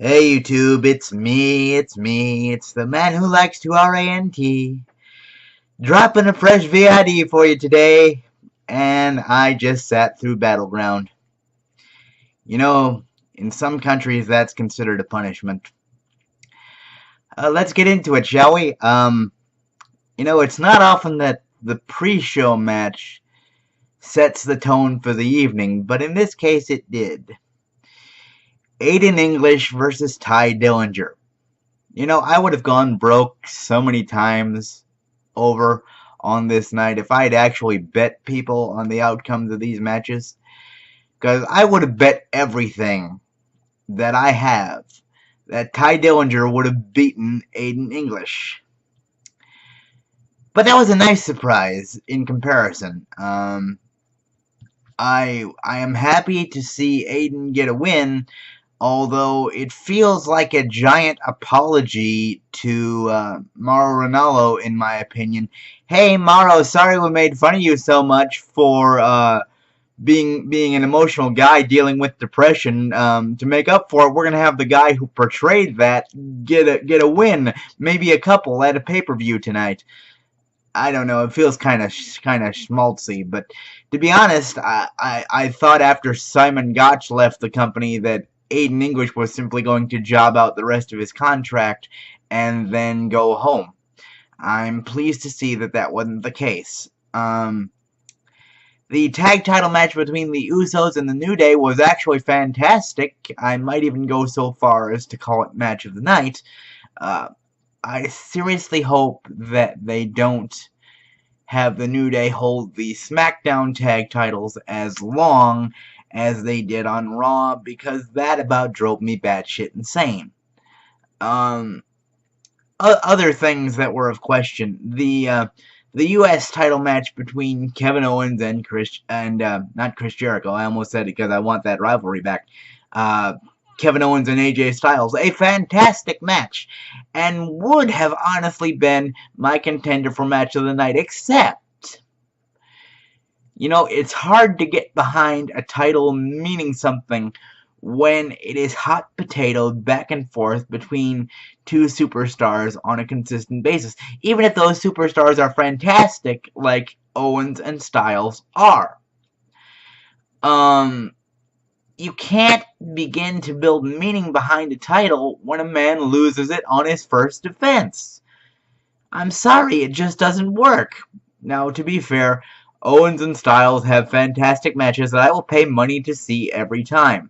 Hey YouTube, it's me, it's the man who likes to rant. Dropping a fresh VID for you today, and I just sat through Battleground. You know, in some countries that's considered a punishment. Let's get into it, shall we? It's not often that the pre-show match sets the tone for the evening, but in this case it did. Aiden English versus Ty Dillinger. I would have gone broke so many times over on this night if I'd actually bet people on the outcomes of these matches. Because I would have bet everything that I have that Ty Dillinger would have beaten Aiden English. But that was a nice surprise in comparison. I am happy to see Aiden get a win, although it feels like a giant apology to Mauro Ranallo, in my opinion. Hey, Mauro, sorry we made fun of you so much for being an emotional guy dealing with depression. To make up for it, we're gonna have the guy who portrayed that get a win, maybe a couple at a pay-per-view tonight. I don't know. It feels kind of schmaltzy, but to be honest, I thought after Simon Gotch left the company that Aiden English was simply going to job out the rest of his contract and then go home. I'm pleased to see that that wasn't the case. The tag title match between the Usos and the New Day was actually fantastic. I might even go so far as to call it match of the night. I seriously hope that they don't have the New Day hold the SmackDown tag titles as long as they did on Raw, because that about drove me batshit insane. Other things that were of question: the U.S. title match between Kevin Owens and not Chris Jericho. I almost said it because I want that rivalry back. Kevin Owens and AJ Styles, a fantastic match, and would have honestly been my contender for match of the night, except, it's hard to get behind a title meaning something when it is hot potato back and forth between two superstars on a consistent basis, even if those superstars are fantastic like Owens and Styles are. You can't begin to build meaning behind a title when a man loses it on his first defense. I'm sorry, it just doesn't work. Now, to be fair, Owens and Styles have fantastic matches that I will pay money to see every time.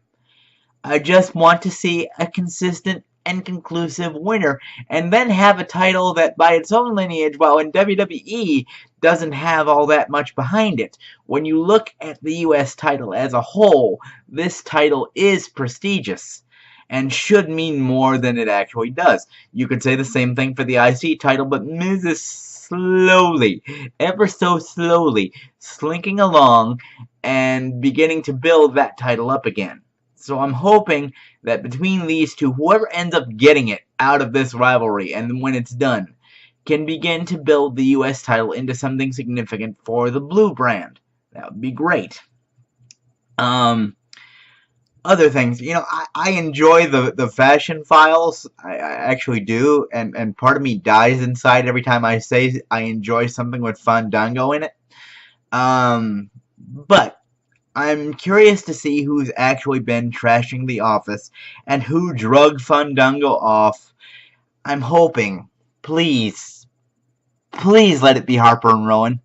I just want to see a consistent and conclusive winner, and then have a title that by its own lineage, while in WWE, doesn't have all that much behind it. When you look at the US title as a whole, this title is prestigious and should mean more than it actually does. You could say the same thing for the IC title, but Miz is slowly, ever so slowly, slinking along and beginning to build that title up again. So I'm hoping that between these two, whoever ends up getting it out of this rivalry, and when it's done, can begin to build the US title into something significant for the Blue brand. That would be great. Other things, I enjoy the fashion files. I actually do, and part of me dies inside every time I say I enjoy something with Fandango in it. But I'm curious to see who's actually been trashing the office and who drugged Fandango off. I'm hoping, please let it be Harper and Rowan.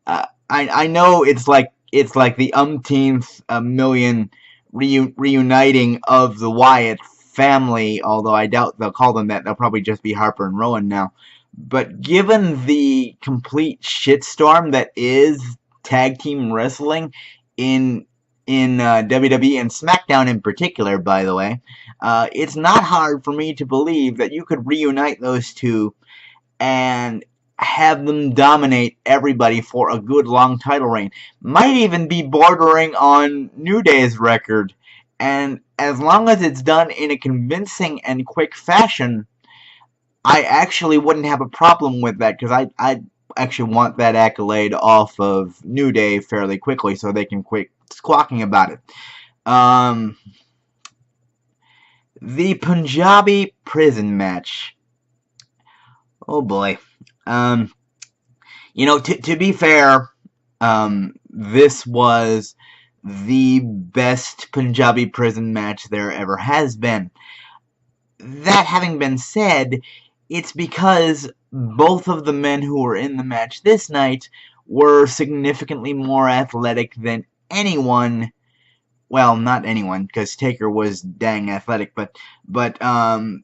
I know it's like the umpteenth million reuniting of the Wyatt family, although I doubt they'll call them that. They'll probably just be Harper and Rowan now. But given the complete shitstorm that is tag team wrestling in WWE and SmackDown in particular, by the way, it's not hard for me to believe that you could reunite those two and have them dominate everybody for a good long title reign. Might even be bordering on New Day's record. And as long as it's done in a convincing and quick fashion, I actually wouldn't have a problem with that, because I actually want that accolade off of New Day fairly quickly so they can quit squawking about it. The Punjabi prison match. Oh boy. To be fair, this was the best Punjabi prison match there ever has been. That having been said, it's because both of the men who were in the match this night were significantly more athletic than anyone. Well, not anyone, because Taker was dang athletic, but the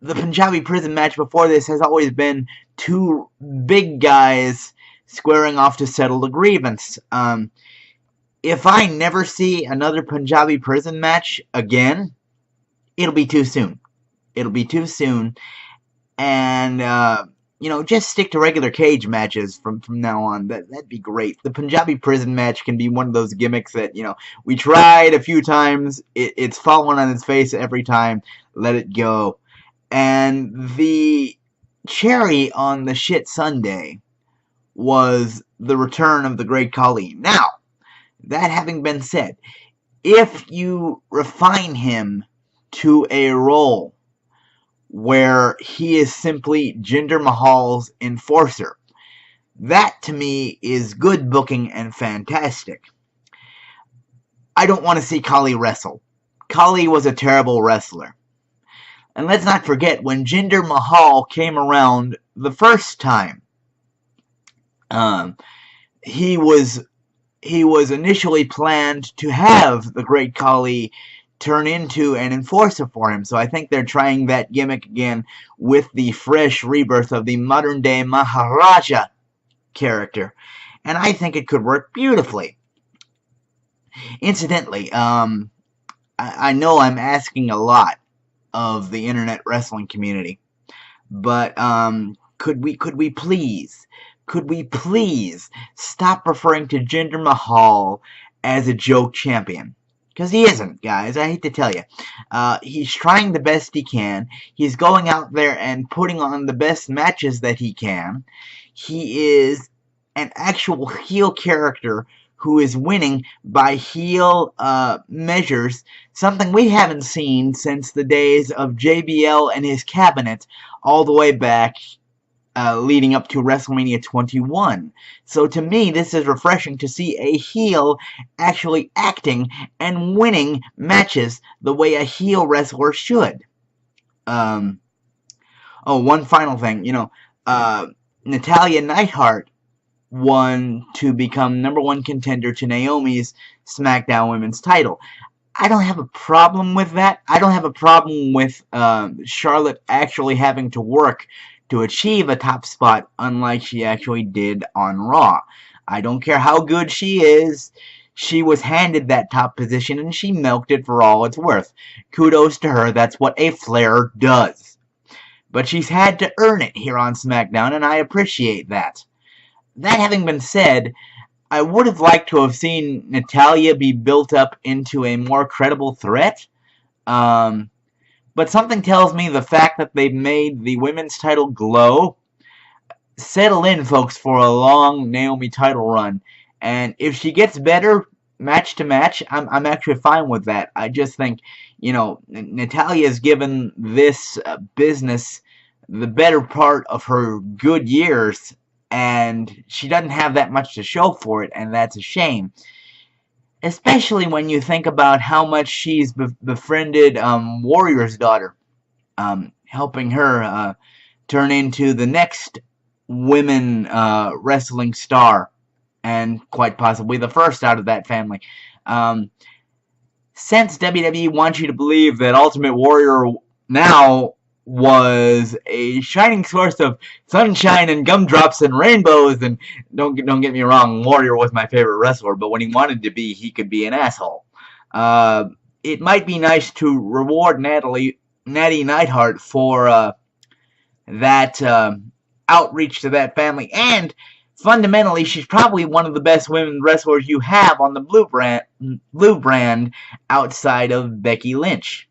Punjabi prison match before this has always been two big guys squaring off to settle the grievance. If I never see another Punjabi prison match again, it'll be too soon. It'll be too soon, and just stick to regular cage matches from now on. That'd be great. The Punjabi prison match can be one of those gimmicks that we tried a few times. It's fallen on its face every time. Let it go. And the cherry on the shit sundae was the return of the Great Khali. Now, that having been said, if you refine him to a role where he is simply Jinder Mahal's enforcer, that to me is good booking and fantastic. I don't want to see Khali wrestle. Khali was a terrible wrestler. And let's not forget, when Jinder Mahal came around the first time, he was initially planned to have the Great Khali turn into an enforcer for him. So I think they're trying that gimmick again with the fresh rebirth of the modern-day Maharaja character. And I think it could work beautifully. Incidentally, I know I'm asking a lot of the internet wrestling community, but could we please stop referring to Jinder Mahal as a joke champion? Because he isn't, guys. I hate to tell you. He's trying the best he can. He's going out there and putting on the best matches that he can. He is an actual heel character who is winning by heel measures, something we haven't seen since the days of JBL and his cabinet all the way back leading up to WrestleMania 21. So to me, this is refreshing to see a heel actually acting and winning matches the way a heel wrestler should. Oh, one final thing. Natalya Neidhart won to become #1 contender to Naomi's SmackDown Women's title. I don't have a problem with that. I don't have a problem with Charlotte actually having to work to achieve a top spot, unlike she actually did on Raw. I don't care how good she is. She was handed that top position, and she milked it for all it's worth. Kudos to her. That's what a Flair does. But she's had to earn it here on SmackDown, and I appreciate that. That having been said, I would have liked to have seen Natalya be built up into a more credible threat. But something tells me the fact that they've made the women's title glow. Settle in, folks, for a long Naomi title run. And if she gets better match to match, I'm actually fine with that. I just think, Natalya's given this business the better part of her good years, and she doesn't have that much to show for it, and that's a shame. Especially when you think about how much she's befriended Warrior's daughter, helping her turn into the next women wrestling star, and quite possibly the first out of that family. Since WWE wants you to believe that Ultimate Warrior now was a shining source of sunshine and gumdrops and rainbows, and don't get me wrong, Warrior was my favorite wrestler, but when he wanted to be, he could be an asshole. It might be nice to reward Natty Neidhart for that outreach to that family, and fundamentally, she's probably one of the best women wrestlers you have on the blue brand outside of Becky Lynch.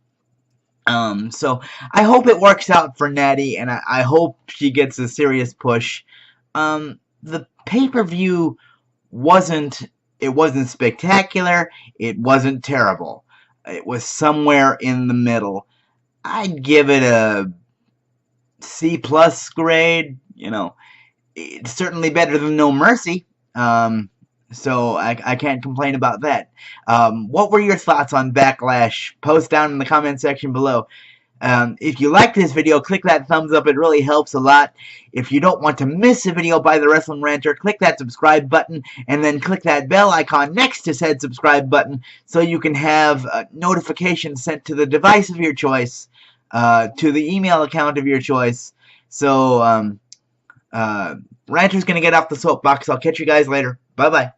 So I hope it works out for Natty, and I hope she gets a serious push. The pay-per-view wasn't spectacular. It wasn't terrible. It was somewhere in the middle. I'd give it a C+ grade. You know, it's certainly better than No Mercy. So I can't complain about that. What were your thoughts on Backlash? Post down in the comment section below. If you like this video, click that thumbs up. It really helps a lot. If you don't want to miss a video by the Wrestling Ranter, click that subscribe button and then click that bell icon next to said subscribe button so you can have notifications sent to the device of your choice, to the email account of your choice. So, Ranter's going to get off the soapbox. I'll catch you guys later. Bye-bye.